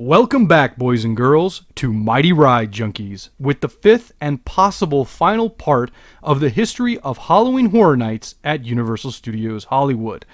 Welcome back, boys and girls, to Mighty Ride Junkies, with the fifth and possible final part of the history of Halloween Horror Nights at Universal Studios Hollywood.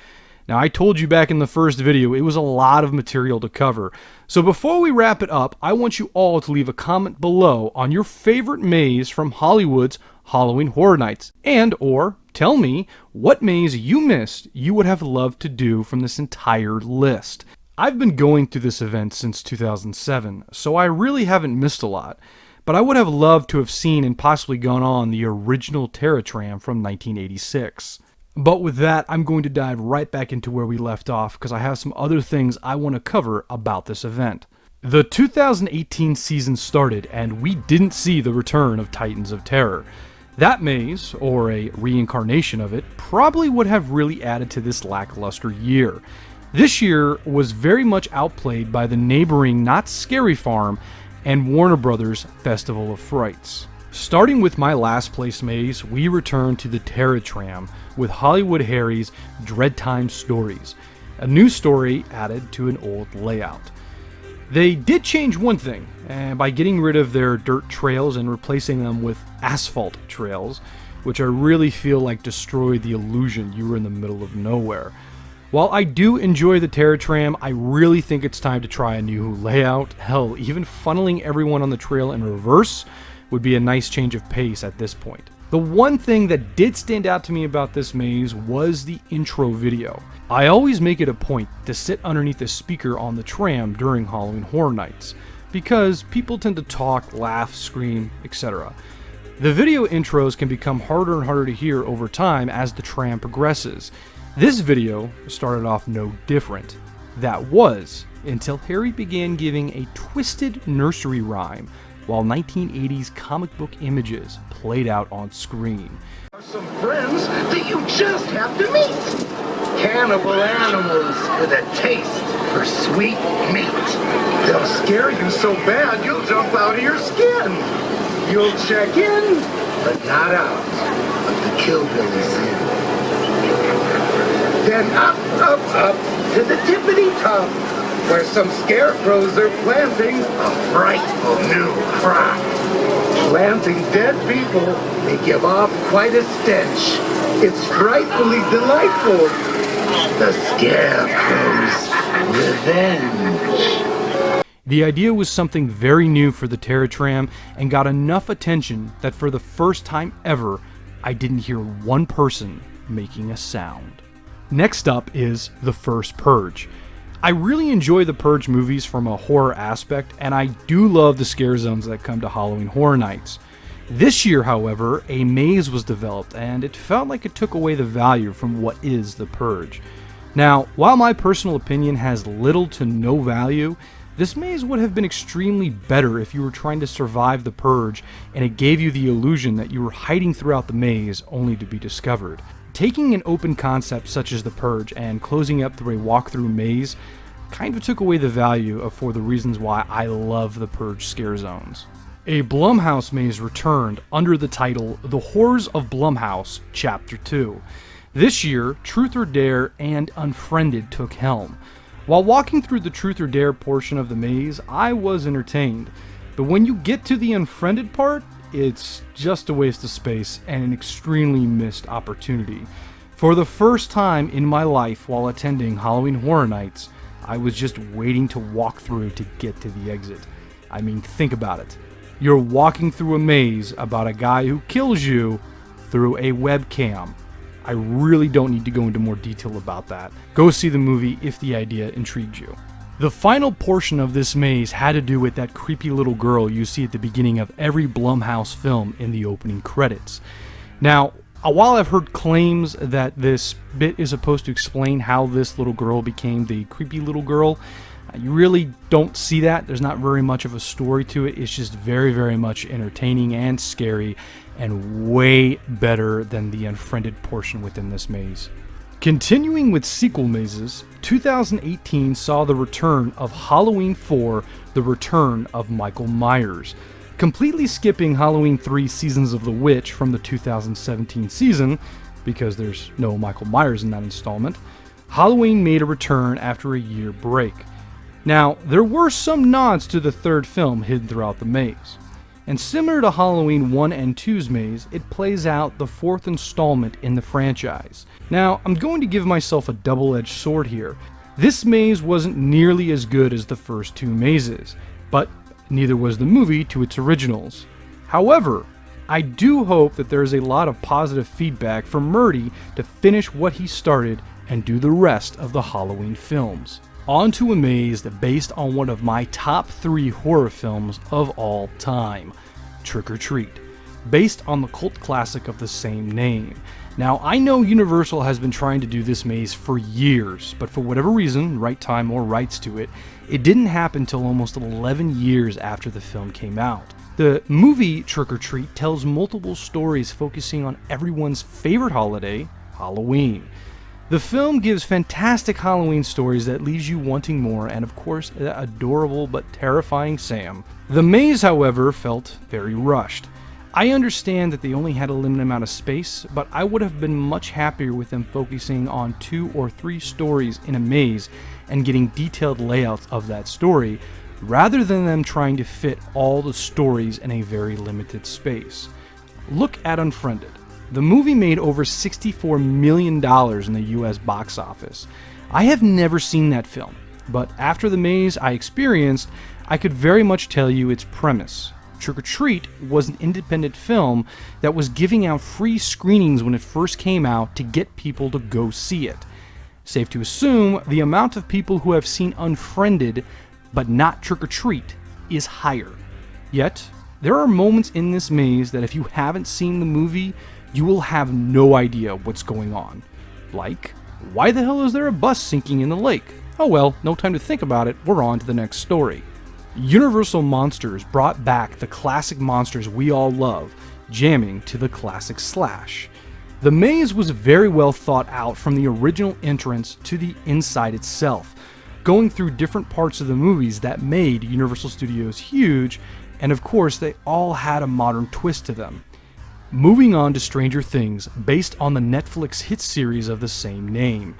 Now, I told you back in the first video, it was a lot of material to cover. So before we wrap it up, I want you all to leave a comment below on your favorite maze from Hollywood's Halloween Horror Nights, and or tell me what maze you missed you would have loved to do from this entire list. I've been going to this event since 2007, so I really haven't missed a lot, but I would have loved to have seen and possibly gone on the original Terror Tram from 1986. But with that, I'm going to dive right back into where we left off because I have some other things I want to cover about this event. The 2018 season started and we didn't see the return of Titans of Terror. That maze, or a reincarnation of it, probably would have really added to this lackluster year. This year was very much outplayed by the neighboring Not Scary Farm and Warner Brothers Festival of Frights. Starting with my last place maze, we return to the Terror Tram with Hollywood Harry's Dread Time Stories, a new story added to an old layout. They did change one thing, by getting rid of their dirt trails and replacing them with asphalt trails, which I really feel like destroyed the illusion you were in the middle of nowhere. While I do enjoy the Terror Tram, I really think it's time to try a new layout. Hell, even funneling everyone on the trail in reverse would be a nice change of pace at this point. The one thing that did stand out to me about this maze was the intro video. I always make it a point to sit underneath a speaker on the tram during Halloween Horror Nights, because people tend to talk, laugh, scream, etc. The video intros can become harder and harder to hear over time as the tram progresses. This video started off no different. That was until Harry began giving a twisted nursery rhyme while 1980s comic book images played out on screen. Some friends that you just have to meet. Cannibal animals with a taste for sweet meat. They'll scare you so bad you'll jump out of your skin. You'll check in, but not out of the Killbillies Inn. Then up to the tippity top, where some scarecrows are planting a frightful new crop. Planting dead people may give off quite a stench. It's frightfully delightful. The Scarecrow's Revenge. The idea was something very new for the Terror Tram and got enough attention that for the first time ever, I didn't hear one person making a sound. Next up is The First Purge. I really enjoy the Purge movies from a horror aspect, and I do love the scare zones that come to Halloween Horror Nights. This year, however, a maze was developed, and it felt like it took away the value from what is The Purge. Now, while my personal opinion has little to no value, this maze would have been extremely better if you were trying to survive the Purge and it gave you the illusion that you were hiding throughout the maze only to be discovered. Taking an open concept such as the Purge and closing up through a walkthrough maze kind of took away the value for the reasons why I love the Purge scare zones. A Blumhouse maze returned under the title The Horrors of Blumhouse Chapter 2. This year, Truth or Dare and Unfriended took helm. While walking through the Truth or Dare portion of the maze, I was entertained, but when you get to the Unfriended part, it's just a waste of space and an extremely missed opportunity. For the first time in my life while attending Halloween Horror Nights, I was just waiting to walk through to get to the exit. I mean, think about it. You're walking through a maze about a guy who kills you through a webcam. I really don't need to go into more detail about that. Go see the movie if the idea intrigued you. The final portion of this maze had to do with that creepy little girl you see at the beginning of every Blumhouse film in the opening credits. Now, while I've heard claims that this bit is supposed to explain how this little girl became the creepy little girl, you really don't see that. There's not very much of a story to it. It's just very, very much entertaining and scary and way better than the Unfriended portion within this maze. Continuing with sequel mazes, 2018 saw the return of Halloween 4, The Return of Michael Myers. Completely skipping Halloween 3 Seasons of the Witch from the 2017 season, because there's no Michael Myers in that installment, Halloween made a return after a year break. Now, there were some nods to the third film hidden throughout the maze. And similar to Halloween 1 and 2's maze, it plays out the fourth installment in the franchise. Now, I'm going to give myself a double-edged sword here. This maze wasn't nearly as good as the first two mazes, but neither was the movie to its originals. However, I do hope that there is a lot of positive feedback from Murdy to finish what he started and do the rest of the Halloween films. On to a maze based on one of my top 3 horror films of all time, Trick or Treat, based on the cult classic of the same name. Now, I know Universal has been trying to do this maze for years, but for whatever reason, right time or rights to it, it didn't happen until almost 11 years after the film came out. The movie Trick or Treat tells multiple stories focusing on everyone's favorite holiday, Halloween. The film gives fantastic Halloween stories that leaves you wanting more, and of course, adorable but terrifying Sam. The maze, however, felt very rushed. I understand that they only had a limited amount of space, but I would have been much happier with them focusing on 2 or 3 stories in a maze and getting detailed layouts of that story, rather than them trying to fit all the stories in a very limited space. Look at Unfriended. The movie made over $64 million in the US box office. I have never seen that film, but after the maze I experienced, I could very much tell you its premise. Trick or Treat was an independent film that was giving out free screenings when it first came out to get people to go see it. Safe to assume the amount of people who have seen Unfriended but not Trick or Treat is higher. Yet, there are moments in this maze that if you haven't seen the movie, you will have no idea what's going on. Like, why the hell is there a bus sinking in the lake? Oh well, no time to think about it, we're on to the next story. Universal Monsters brought back the classic monsters we all love, jamming to the classic slash. The maze was very well thought out from the original entrance to the inside itself, going through different parts of the movies that made Universal Studios huge, and of course they all had a modern twist to them. Moving on to Stranger Things, based on the Netflix hit series of the same name.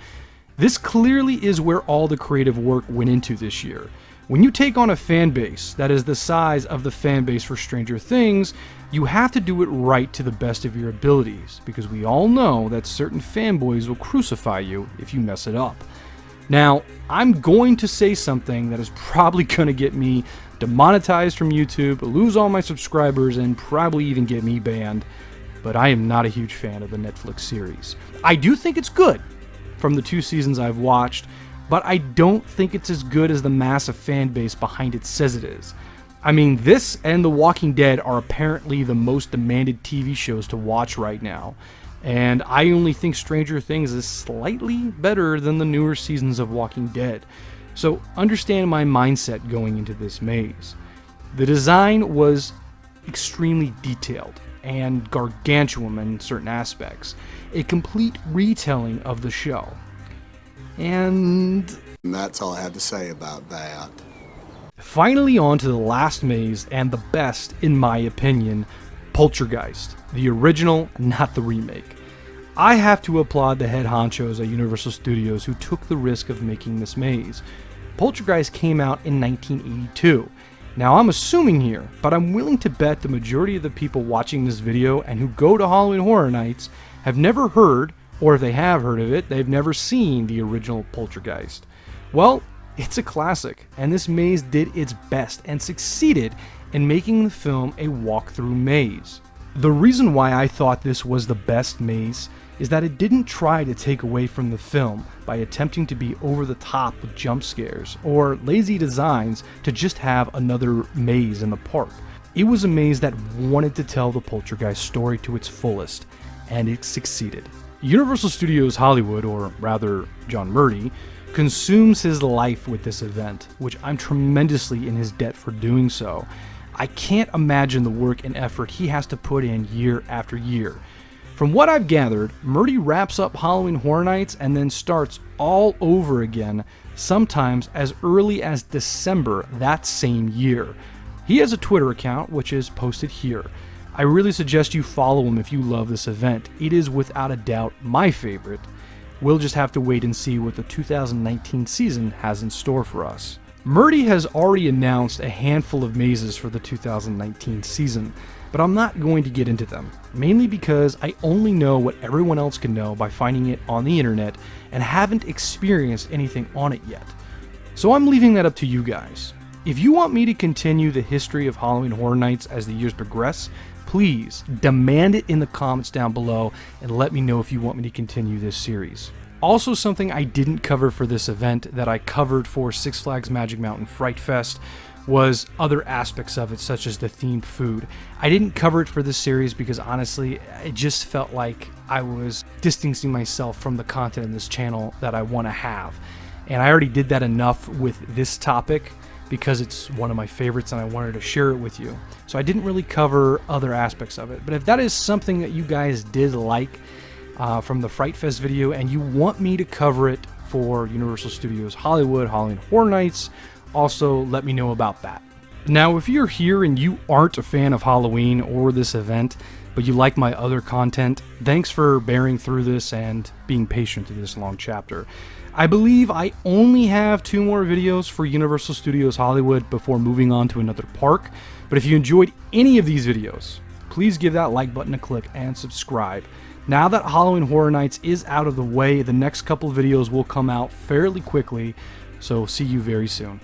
This clearly is where all the creative work went into this year. When you take on a fan base that is the size of the fan base for Stranger Things, you have to do it right to the best of your abilities, because we all know that certain fanboys will crucify you if you mess it up. Now, I'm going to say something that is probably going to get me demonetized from YouTube, lose all my subscribers, and probably even get me banned, but I am not a huge fan of the Netflix series. I do think it's good from the 2 seasons I've watched, but I don't think it's as good as the massive fan base behind it says it is. I mean, this and The Walking Dead are apparently the most demanded TV shows to watch right now, and I only think Stranger Things is slightly better than the newer seasons of Walking Dead. So understand my mindset going into this maze. The design was extremely detailed and gargantuan in certain aspects, a complete retelling of the show. And that's all I have to say about that. Finally, on to the last maze, and the best, in my opinion, Poltergeist, the original, not the remake. I have to applaud the head honchos at Universal Studios who took the risk of making this maze. Poltergeist came out in 1982. Now, I'm assuming here, but I'm willing to bet the majority of the people watching this video and who go to Halloween Horror Nights have never heard, or if they have heard of it, they've never seen the original Poltergeist. Well, it's a classic, and this maze did its best and succeeded in making the film a walkthrough maze. The reason why I thought this was the best maze is that it didn't try to take away from the film by attempting to be over the top with jump scares or lazy designs to just have another maze in the park. It was a maze that wanted to tell the Poltergeist story to its fullest, and it succeeded. Universal Studios Hollywood, or rather John Murdy, consumes his life with this event, which I'm tremendously in his debt for doing so. I can't imagine the work and effort he has to put in year after year. From what I've gathered, Murdy wraps up Halloween Horror Nights and then starts all over again, sometimes as early as December that same year. He has a Twitter account, which is posted here. I really suggest you follow him if you love this event. It is without a doubt my favorite. We'll just have to wait and see what the 2019 season has in store for us. Murdy has already announced a handful of mazes for the 2019 season, but I'm not going to get into them, mainly because I only know what everyone else can know by finding it on the internet and haven't experienced anything on it yet. So I'm leaving that up to you guys. If you want me to continue the history of Halloween Horror Nights as the years progress, please demand it in the comments down below and let me know if you want me to continue this series. Also, something I didn't cover for this event that I covered for Six Flags Magic Mountain Fright Fest was other aspects of it, such as the themed food. I didn't cover it for this series because honestly, it just felt like I was distancing myself from the content in this channel that I want to have. And I already did that enough with this topic because it's one of my favorites and I wanted to share it with you. So I didn't really cover other aspects of it. But if that is something that you guys did like from the Fright Fest video and you want me to cover it for Universal Studios Hollywood Halloween Horror Nights, also let me know about that. Now, if you're here and you aren't a fan of Halloween or this event, but you like my other content, thanks for bearing through this and being patient through this long chapter. I believe I only have 2 more videos for Universal Studios Hollywood before moving on to another park, but if you enjoyed any of these videos, please give that like button a click and subscribe. Now that Halloween Horror Nights is out of the way, the next couple of videos will come out fairly quickly, so see you very soon.